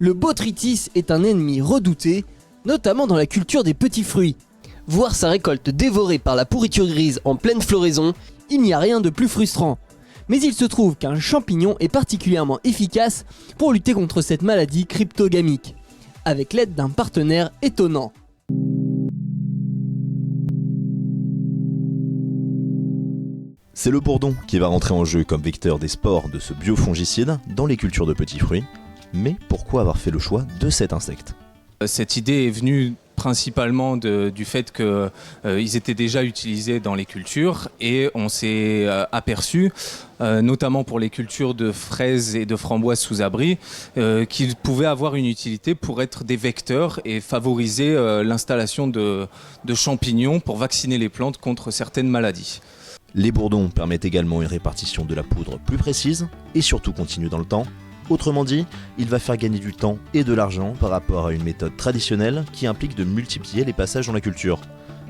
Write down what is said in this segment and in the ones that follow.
Le botrytis est un ennemi redouté, notamment dans la culture des petits fruits. Voir sa récolte dévorée par la pourriture grise en pleine floraison, il n'y a rien de plus frustrant. Mais il se trouve qu'un champignon est particulièrement efficace pour lutter contre cette maladie cryptogamique, avec l'aide d'un partenaire étonnant. C'est le bourdon qui va rentrer en jeu comme vecteur des spores de ce biofongicide dans les cultures de petits fruits. Mais pourquoi avoir fait le choix de cet insecte ? Cette idée est venue principalement du fait qu'ils étaient déjà utilisés dans les cultures et on s'est aperçu, notamment pour les cultures de fraises et de framboises sous abri, qu'ils pouvaient avoir une utilité pour être des vecteurs et favoriser l'installation de champignons pour vacciner les plantes contre certaines maladies. Les bourdons permettent également une répartition de la poudre plus précise et surtout continue dans le temps. Autrement dit, il va faire gagner du temps et de l'argent par rapport à une méthode traditionnelle qui implique de multiplier les passages dans la culture.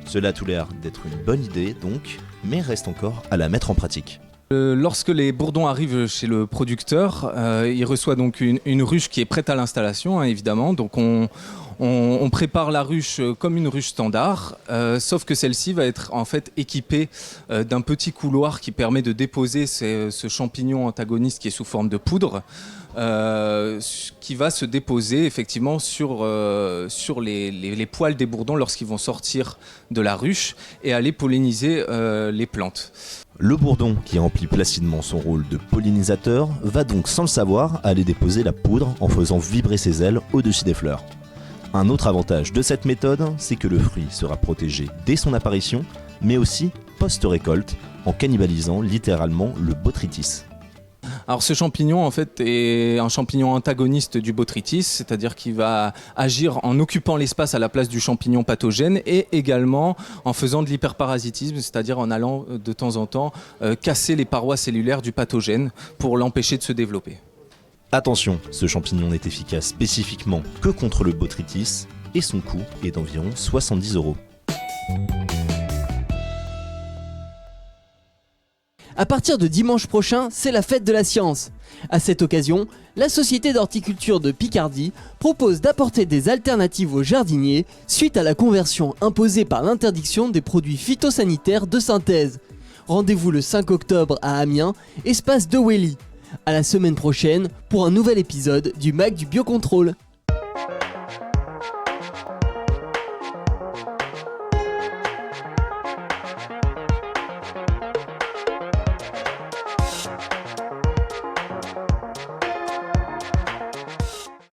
Cela a tout l'air d'être une bonne idée donc, mais reste encore à la mettre en pratique. Lorsque les bourdons arrivent chez le producteur, il reçoit donc une ruche qui est prête à l'installation, évidemment. Donc on prépare la ruche comme une ruche standard, sauf que celle-ci va être en fait équipée d'un petit couloir qui permet de déposer ce champignon antagoniste qui est sous forme de poudre, qui va se déposer effectivement sur les poils des bourdons lorsqu'ils vont sortir de la ruche et aller polliniser les plantes. Le bourdon, qui remplit placidement son rôle de pollinisateur, va donc sans le savoir aller déposer la poudre en faisant vibrer ses ailes au-dessus des fleurs. Un autre avantage de cette méthode, c'est que le fruit sera protégé dès son apparition, mais aussi post-récolte, en cannibalisant littéralement le botrytis. Alors ce champignon en fait est un champignon antagoniste du botrytis, c'est-à-dire qu'il va agir en occupant l'espace à la place du champignon pathogène et également en faisant de l'hyperparasitisme, c'est-à-dire en allant de temps en temps casser les parois cellulaires du pathogène pour l'empêcher de se développer. Attention, ce champignon n'est efficace spécifiquement que contre le botrytis et son coût est d'environ 70 €. À partir de dimanche prochain, c'est la fête de la science. À cette occasion, la Société d'horticulture de Picardie propose d'apporter des alternatives aux jardiniers suite à la conversion imposée par l'interdiction des produits phytosanitaires de synthèse. Rendez-vous le 5 octobre à Amiens, espace de Welly. À la semaine prochaine pour un nouvel épisode du MAC du Biocontrôle.